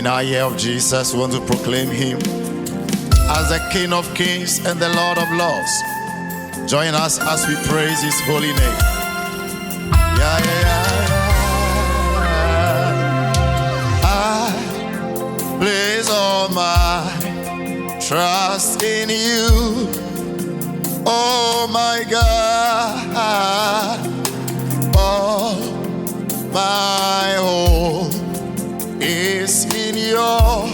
In our year of Jesus, we want to proclaim him as the King of Kings and the Lord of Lords. Join us as we praise his holy name. Yeah, yeah, yeah. I place all my trust in you. Oh my God, all my hope is in your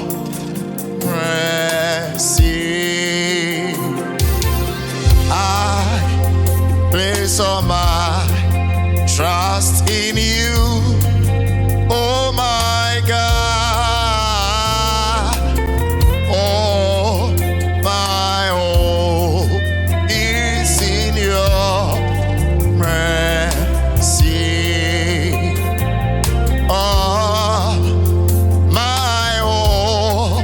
mercy. I place all my trust in you. Oh my God, all my hope is in your mercy. Oh, my hope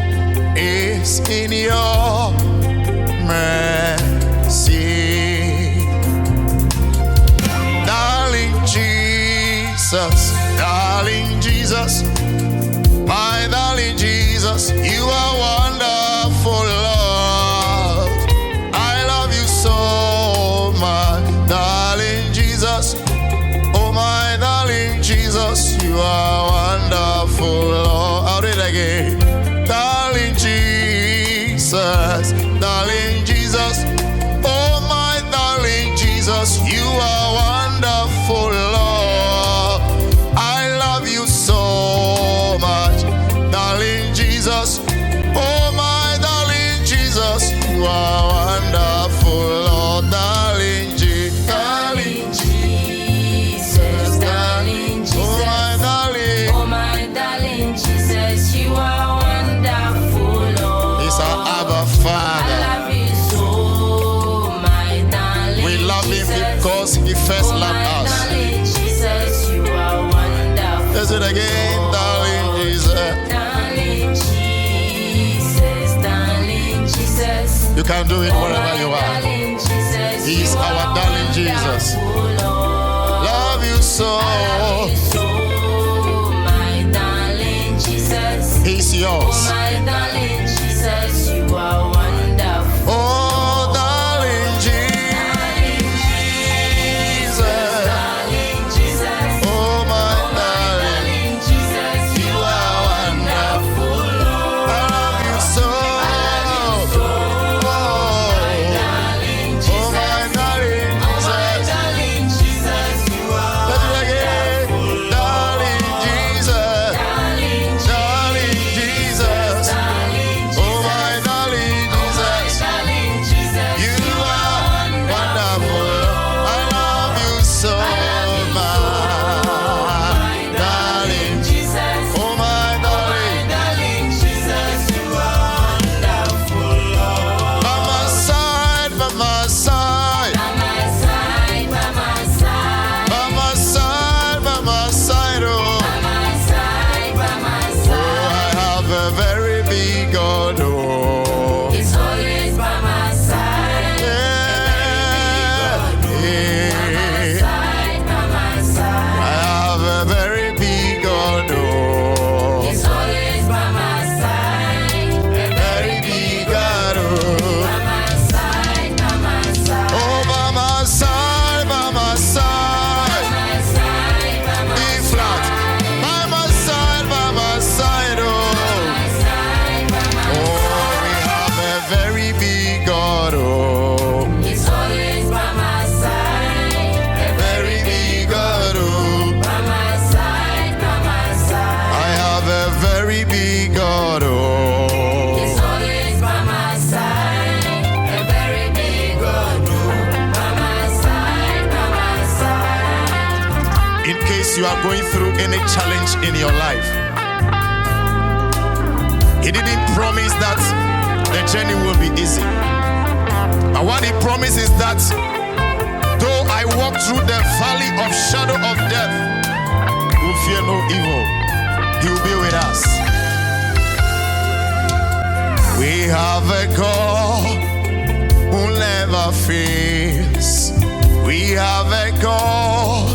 is in your mercy. Darling Jesus, my darling Jesus, you are wonderful, Lord. I love you so much, darling Jesus. Oh, my darling Jesus, you are wonderful, Lord. I'll do it again. Darling Jesus, darling Jesus. Oh, my darling Jesus, you are wonderful, Lord. I love you so much, darling Jesus. Oh, my darling Jesus, you are wonderful, Lord. Darling Jesus, darling Jesus, darling Jesus. Oh, my darling. Oh, my darling Jesus, you are wonderful, Lord. He's our Abba Father. I love you so, my darling. We love him because he first loved us. Darling Jesus, you are wonderful. Let's do it again, darling Jesus. Darling Jesus, darling Jesus. You can do it wherever you are. Darling Jesus, He's our darling Jesus. Love you so. My darling Jesus. He's yours. My darling Jesus, you are wonderful. Oh, darling Jesus. Darling Jesus. Oh, my darling. Darling Jesus, you are wonderful, Lord. I love you so. Darling Jesus. Oh, my darling My Jesus. darling Jesus, you are Let's do it again. Darling Jesus. darling Darling Jesus. darling Oh, my darling Jesus. darling Jesus, You are wonderful. I love you so much, darling. Jesus. Oh, my darling. Darling Jesus, you are wonderful, Lord. By my side, by my side, By my side, by my side, by my side, by my side. Oh, by my side, by my oh, side. I have a very big God. Oh, It's always by my side. yeah, yeah. Side by my I side. have a very big God. Oh, It's always by my side. very big God. Oh. By my side, by my side. Oh, by my side, by my side. My side, by my B flat. By my side, oh. my side, by my Oh, we have a very big God. Oh, It's always by my side. very big God. Oh, By my side, by my side. I have a very big God. Oh, It's always by my side. A very big God. By my side, by my side. in case you are going through any challenge in your life, he didn't promise that the journey will be easy. And what he promised is that though I walk through the valley of shadow of death, we will fear no evil. He will be with us. We have a God who never fails. We have a God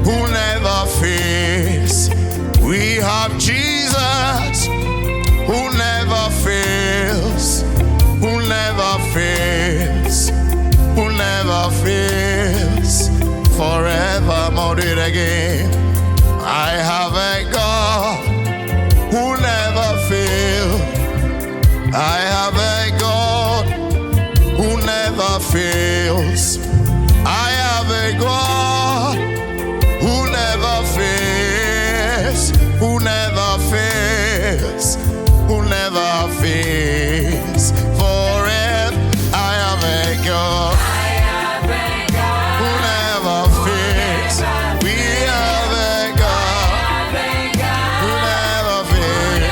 who never fails. We have Jesus who never fails, who never fails, who never fails, forevermore. Do it again. I have a God who never fails. I have a God who never fails. I have a God who never fails, who never fails, who never fails. Forever, I have a God who never fails. We have a God who never fails.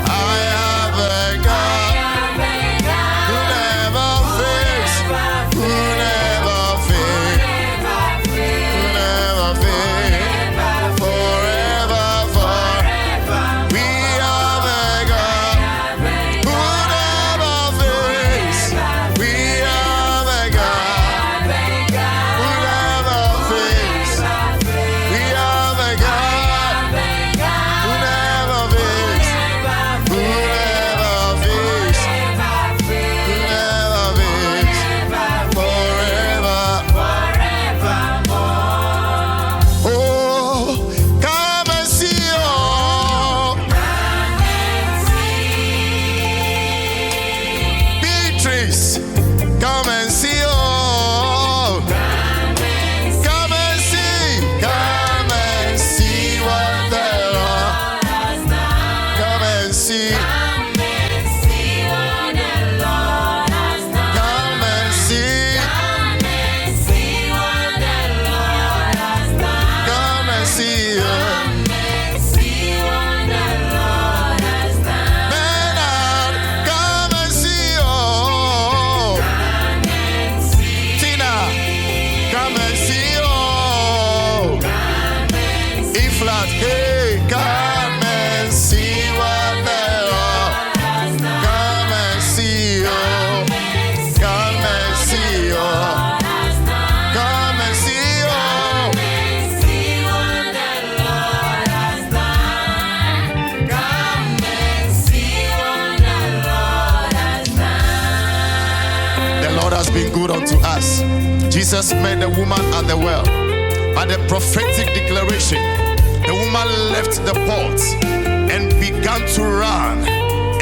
I have a God who never fails, who never fails, who never fails. Forever, forever. We have a God who never fails. We have a God who never fails. We have a God who never fails, who never fails, who never fails. Forever. Oh, come and see, oh, Beatrice, come and see, oh, come and see what the Lord, come and see, come and see, come and see, oh, Bernard, come and see, oh, Tina, come and see, oh, E-flat, hey, come and see what the Lord, come and see, oh, come and see, oh, come and see, oh, the Lord has been good unto us. Jesus met the woman at the well. By the prophetic declaration, the woman left the pot and began to run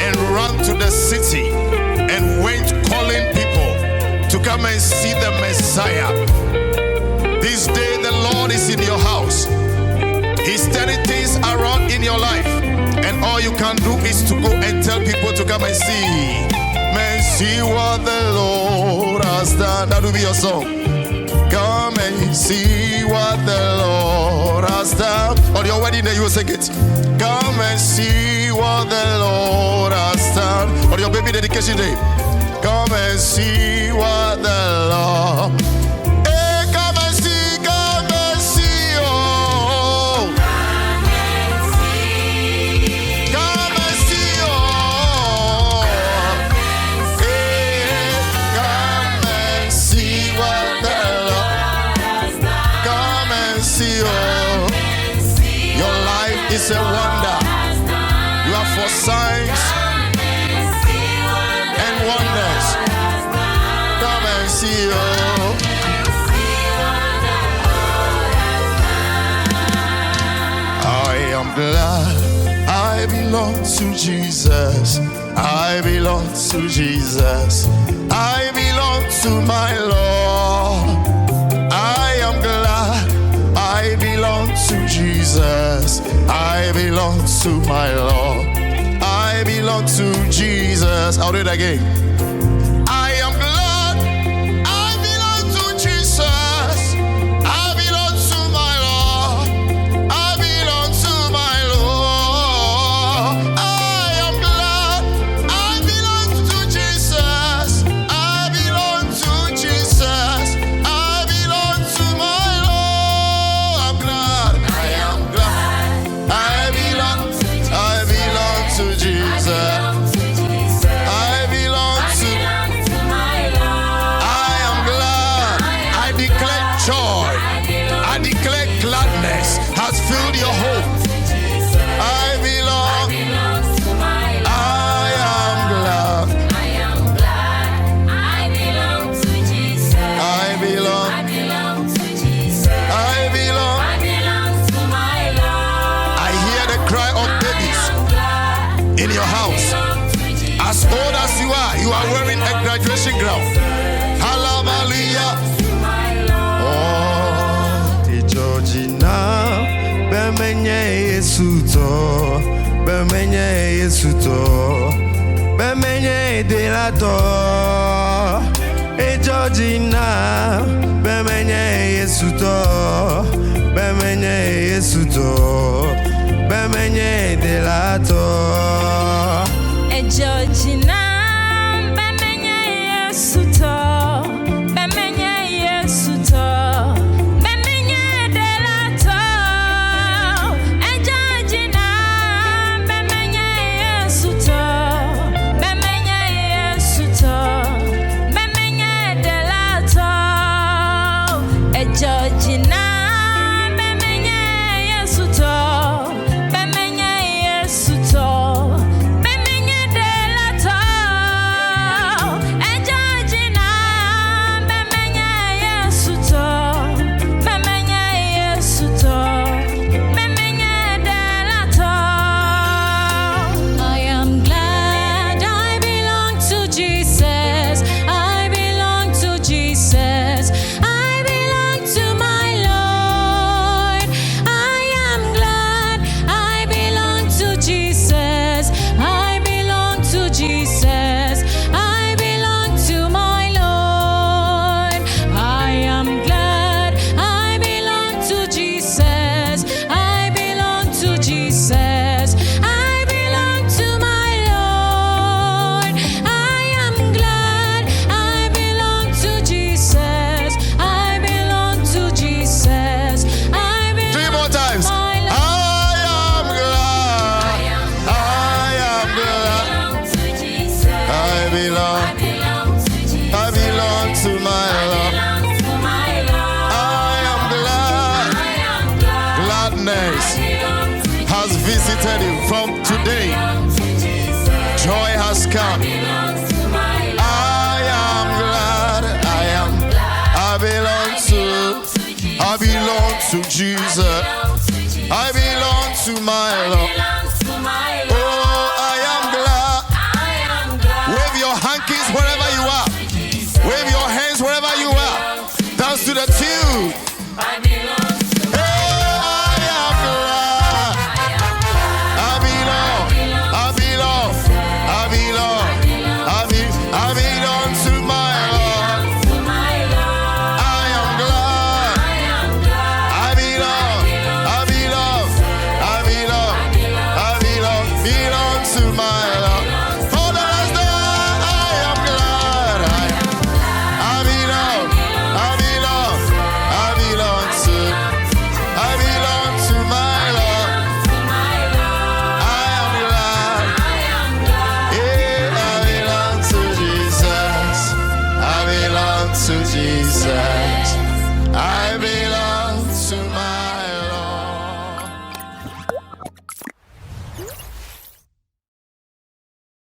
and ran to the city and went calling people to come and see the Messiah. This day the Lord is in your house. He's turning things around in your life, and all you can do is to go and tell people to come and see. Man, see what the Lord has done. That will be your song. Come and see what the Lord has done. On your wedding day, you will sing it. Come and see what the Lord has done. On your baby dedication day, come and see what the Lord. Hey, come and see, oh. Come and see, oh. Hey, come and see what the Lord. Come and see, oh. Your life is a wonder. You are for signs and wonders. Come and see, oh. I am glad I belong to Jesus. I belong to Jesus. I belong to my Lord. I am glad I belong to Jesus. I belong to my Lord. I belong to Jesus. I'll do it again. I am glad I belong to Jesus. I belong to my Lord. I belong to my Lord. I am glad I belong to Jesus. I belong to Jesus. I belong to my Lord. I'm glad. I am glad I belong to Jesus. I belong As old as you are wearing a graduation gown. Hallelujah. Oh, the Georgina, Bemenye Yesuto, Bemenye Yesuto, Bemenye Delato, E Georgina, Bemenye Yesuto, Bemenye Yesuto, Bemenye Delato, E Georgina, Bemenye Yesuto, Bemenye Yesuto, Bemenye Delato, E Georgina, Bemenye Yesuto, Bemenye Yesuto, Bemenye Delato, E Georgina. Has visited you from today. Joy has come. I am glad. I belong to Jesus. I belong to my Lord.